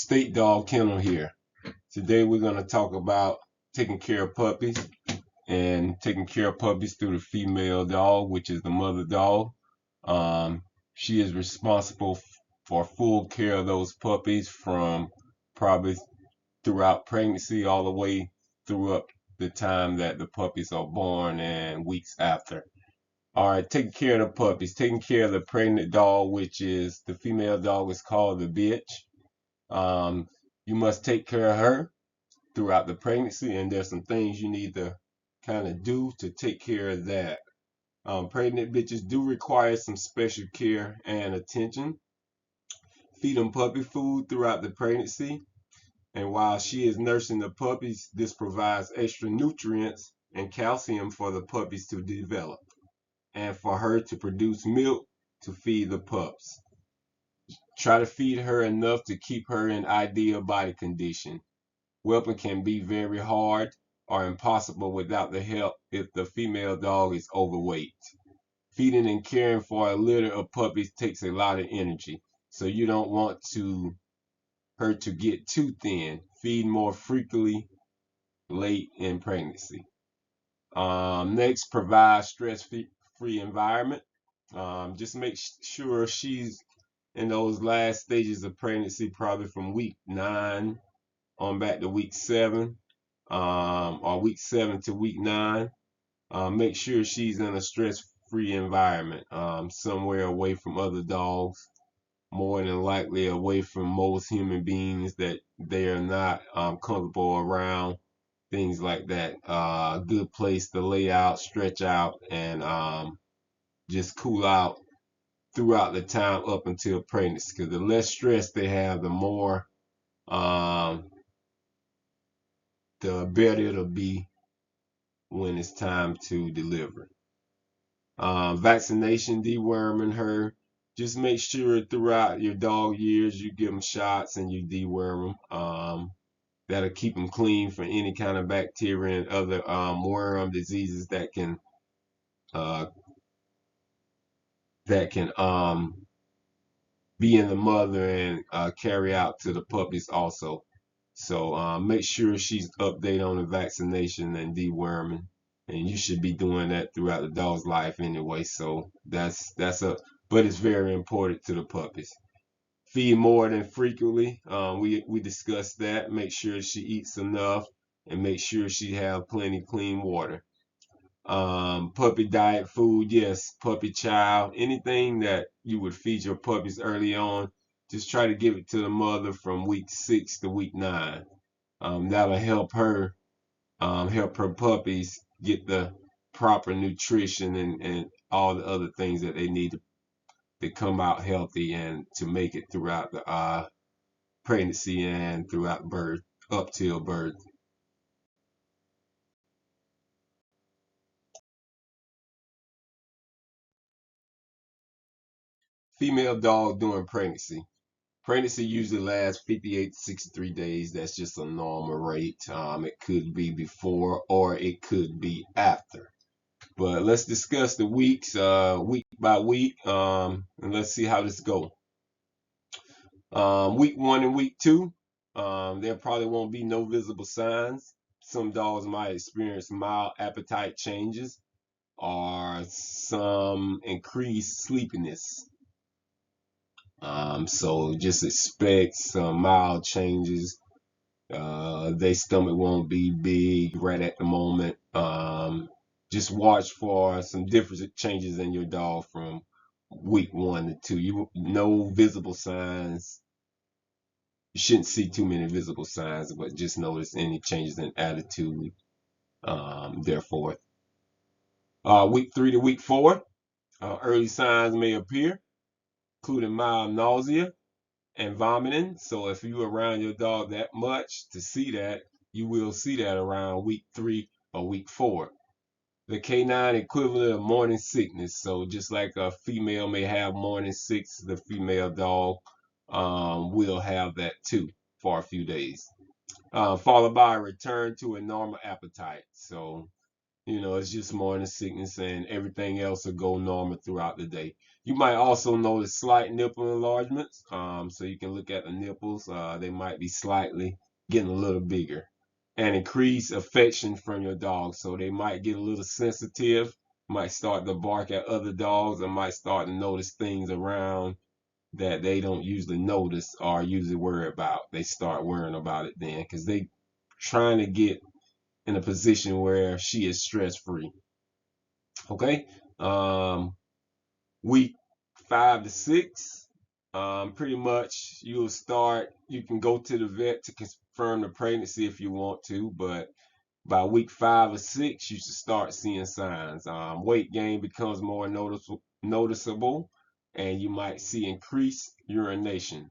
State Dog Kennel here. Today we're going to talk about taking care of puppies and taking care of puppies through the female dog, which is the mother dog. She is responsible for full care of those puppies from probably throughout pregnancy all the way through up the time that the puppies are born and weeks after. All right, taking care of the puppies, taking care of the pregnant dog, which is the female dog is called the bitch. You must take care of her throughout the pregnancy, and there's some things you need to kind of do to take care of that. Pregnant bitches do require some special care and attention. Feed them puppy food throughout the pregnancy, and while she is nursing the puppies, this provides extra nutrients and calcium for the puppies to develop and for her to produce milk to feed the pups. Try to feed her enough to keep her in ideal body condition. Whelping can be very hard or impossible without the help if the female dog is overweight. Feeding and caring for a litter of puppies takes a lot of energy, so you don't want her to get too thin. Feed more frequently late in pregnancy. Next, provide stress-free environment. Just make sure she's in those last stages of pregnancy, probably from week 9 on back to week 7, or week 7 to week 9. Make sure she's in a stress-free environment, somewhere away from other dogs, more than likely away from most human beings that they are not comfortable around, things like that. Good place to lay out, stretch out, and just cool out throughout the time up until pregnancy, because the less stress they have, the more the better it'll be when it's time to deliver. Vaccination, deworming her. Just make sure throughout your dog years you give them shots and you deworm them. That'll keep them clean from any kind of bacteria and other worm diseases that can be in the mother and carry out to the puppies also. So make sure she's updated on the vaccination and deworming, and you should be doing that throughout the dog's life anyway. So but it's very important to the puppies. Feed more than frequently. We discussed that. Make sure she eats enough, and make sure she have plenty clean water. Puppy diet food, yes, puppy chow, anything that you would feed your puppies early on, just try to give it to the mother from week 6 to week 9. That'll help her puppies get the proper nutrition and all the other things that they need to come out healthy and to make it throughout the pregnancy and throughout birth, up till birth. Female dog during pregnancy. Pregnancy usually lasts 58 to 63 days. That's just a normal rate. It could be before or it could be after. But let's discuss the weeks, week by week, and let's see how this goes. Week 1 and week 2, there probably won't be no visible signs. Some dogs might experience mild appetite changes or some increased sleepiness. So just expect some mild changes. Their stomach won't be big right at the moment. Just watch for some different changes in your dog from week 1 to 2. No visible signs. You shouldn't see too many visible signs, but just notice any changes in attitude. Therefore, week 3 to week 4, early signs may appear, including mild nausea and vomiting. So if you're around your dog that much to see that, you will see that around week 3 or week 4. The canine equivalent of morning sickness. So just like a female may have morning sickness, the female dog will have that too for a few days. Followed by a return to a normal appetite. So it's just morning sickness, and everything else will go normal throughout the day. You might also notice slight nipple enlargements. So you can look at the nipples. They might be slightly getting a little bigger. And increase affection from your dog. So they might get a little sensitive, might start to bark at other dogs, and might start to notice things around that they don't usually notice or usually worry about. They start worrying about it then because they trying to get in a position where she is stress free. Okay. Um, Week 5 to 6, pretty much you can go to the vet to confirm the pregnancy if you want to, but by week 5 or 6, you should start seeing signs. Weight gain becomes more noticeable, and you might see increased urination.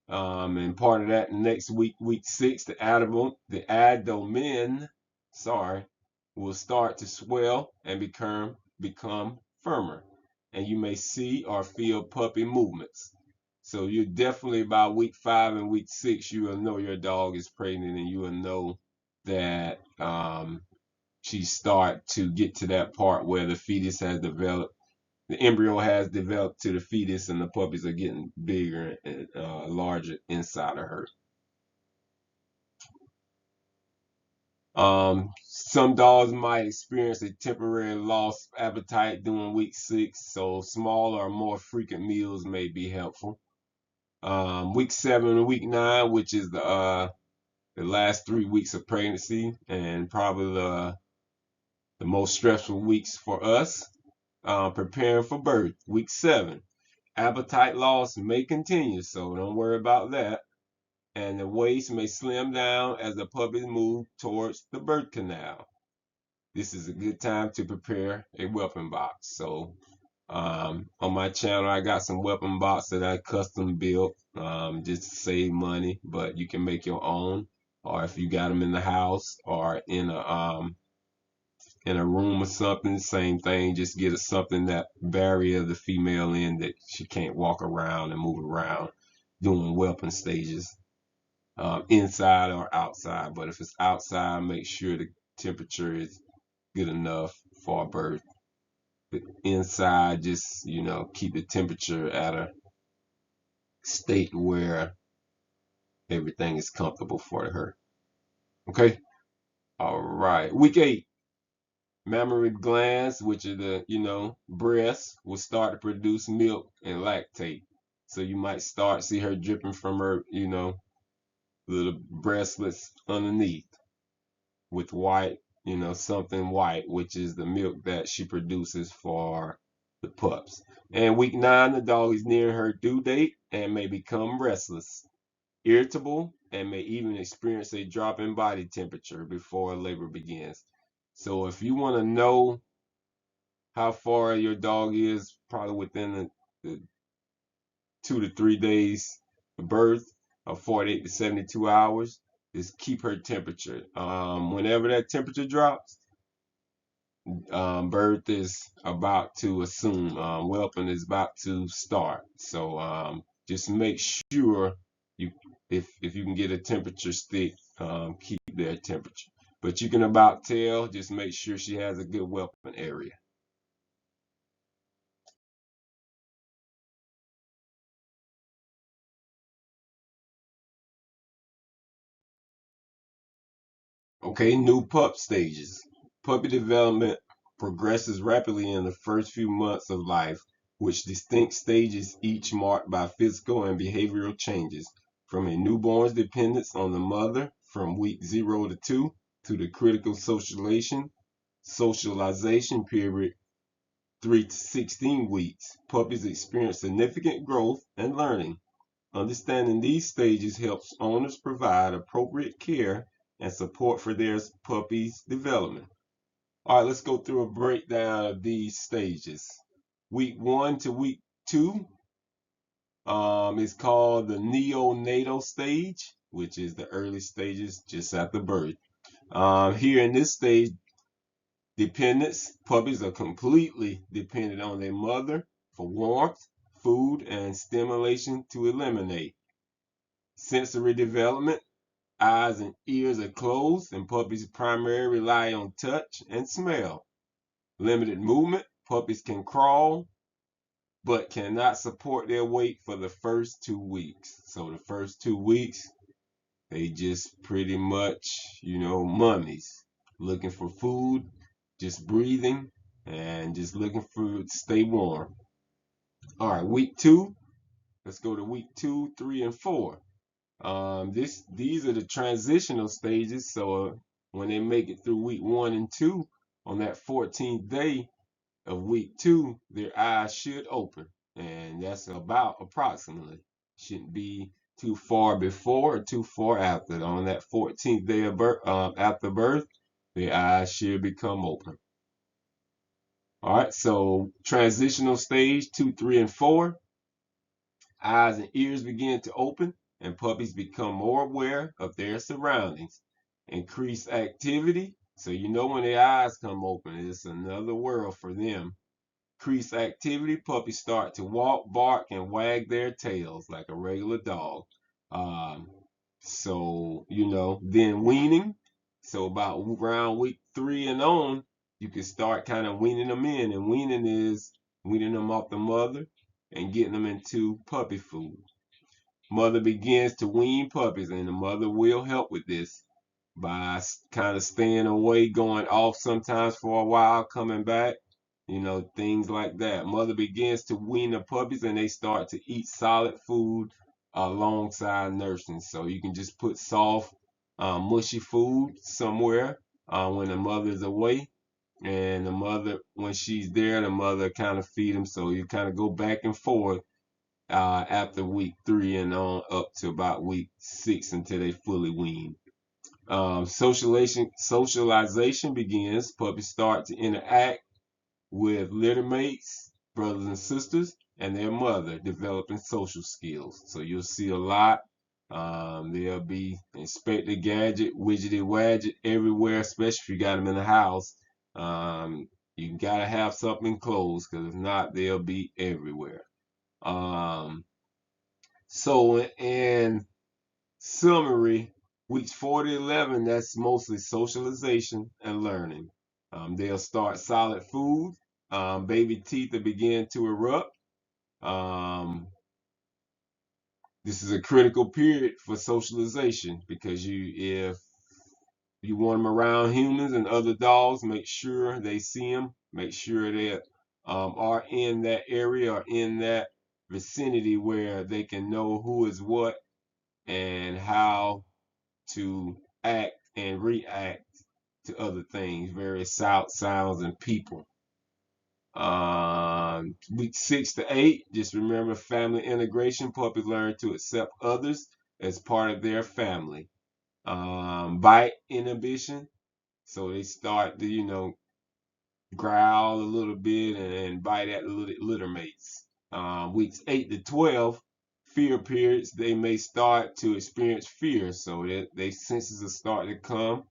And part of that next week, week 6, the abdomen, sorry, will start to swell and become firmer, and you may see or feel puppy movements. So you're definitely by week 5 and week 6, you will know your dog is pregnant, and you will know that she start to get to that part where the fetus has developed, the embryo has developed to the fetus, and the puppies are getting bigger and larger inside of her. Some dogs might experience a temporary loss of appetite during week 6, so smaller or more frequent meals may be helpful. Week 7 and week 9, which is the last 3 weeks of pregnancy, and probably the most stressful weeks for us, preparing for birth. Week 7, appetite loss may continue, so don't worry about that. And the waist may slim down as the puppies move towards the birth canal. This is a good time to prepare a whelping box. So on my channel, I got some whelping box that I custom built just to save money, but you can make your own, or if you got them in the house or in a room or something, same thing. Just get something that barrier the female in, that she can't walk around and move around doing whelping stages, inside or outside. But if it's outside, make sure the temperature is good enough for birth. But inside, just keep the temperature at a state where everything is comfortable for her. Okay. All right. Week 8. Mammary glands, which are the breasts, will start to produce milk and lactate. So you might see her dripping from her little breastlets underneath with white, something white, which is the milk that she produces for the pups. And week 9, the dog is near her due date and may become restless, irritable, and may even experience a drop in body temperature before labor begins. So if you want to know how far your dog is, probably within the 2 to 3 days of birth, or 48 to 72 hours, is keep her temperature. Whenever that temperature drops, birth is about to assume, whelping is about to start. So just make sure if you can get a temperature stick, keep their temperature. But you can about tell, just make sure she has a good whelping area. Okay, new pup stages. Puppy development progresses rapidly in the first few months of life, with distinct stages each marked by physical and behavioral changes, from a newborn's dependence on the mother from week 0 to 2 to the critical socialization period 3 to 16 weeks. Puppies experience significant growth and learning. Understanding these stages helps owners provide appropriate care and support for their puppy's development. All right, let's go through a breakdown of these stages. Week 1 to week 2 is called the neonatal stage, which is the early stages just after birth. Here in this stage, puppies are completely dependent on their mother for warmth, food, and stimulation to eliminate. Sensory development. Eyes and ears are closed, and puppies primarily rely on touch and smell. Limited movement. Puppies can crawl, but cannot support their weight for the first 2 weeks. So the first 2 weeks, they just pretty much, mummies, looking for food, just breathing, and just looking for to stay warm. All right, week 2. Let's go to week 2, 3, and 4. These are the transitional stages. So when they make it through week 1 and 2, on that 14th day of week 2, their eyes should open, and that's about approximately. Shouldn't be too far before or too far after. On that 14th day of birth, after birth, their eyes should become open. All right, so transitional stage 2, 3, and 4. Eyes and ears begin to open, and puppies become more aware of their surroundings. Increased activity. So when their eyes come open, it's another world for them. Increased activity. Puppies start to walk, bark, and wag their tails like a regular dog. Um, then weaning. So about around week 3 and on, you can start kind of weaning them in. And weaning is weaning them off the mother and getting them into puppy food. Mother begins to wean puppies, and the mother will help with this by kind of staying away, going off sometimes for a while, coming back, things like that. Mother begins to wean the puppies, and they start to eat solid food alongside nursing. So you can just put soft, mushy food somewhere when the mother is away. And the mother, when she's there, the mother kind of feed them. So you kind of go back and forth after week 3 and on up to about week 6 until they fully wean. Socialization begins. Puppies start to interact with litter mates, brothers and sisters, and their mother, developing social skills. So you'll see a lot. There'll be Inspector Gadget, Widgety Wadget everywhere, especially if you got them in the house. You gotta have something close, because if not, they'll be everywhere. So in summary, weeks 4 to 11, that's mostly socialization and learning. They'll start solid food. Baby teeth will begin to erupt. This is a critical period for socialization, because if you want them around humans and other dogs, make sure they see them. Make sure they are in that area or in that vicinity where they can know who is what and how to act and react to other things, various sounds and people. Week 6 to 8, just remember family integration. Puppies learn to accept others as part of their family. Bite inhibition, so they start to growl a little bit and bite at the litter mates. Weeks 8 to 12, fear periods. They may start to experience fear, so their senses will start to come,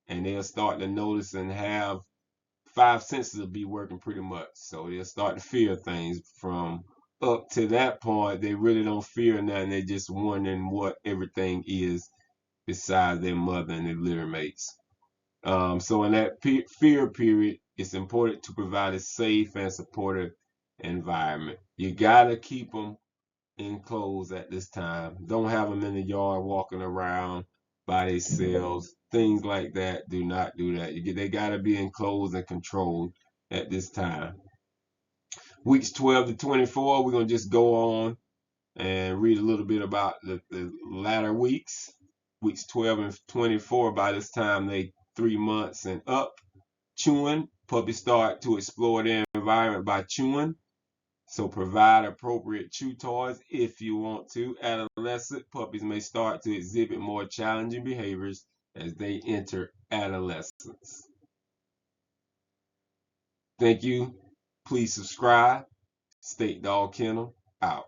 and they'll start to notice and have 5 senses will be working pretty much. So they'll start to fear things. From up to that point, they really don't fear nothing. They're just wondering what everything is besides their mother and their litter mates. So in that fear period, it's important to provide a safe and supportive environment. You gotta keep them enclosed at this time. Don't have them in the yard walking around by themselves. Things like that. Do not do that. They gotta be enclosed and controlled at this time. Weeks 12 to 24, we're gonna just go on and read a little bit about the latter weeks. Weeks 12 and 24, by this time they 3 months and up. Chewing. Puppies start to explore their environment by chewing. So provide appropriate chew toys if you want to. Adolescent puppies may start to exhibit more challenging behaviors as they enter adolescence. Thank you. Please subscribe. State Dog Kennel out.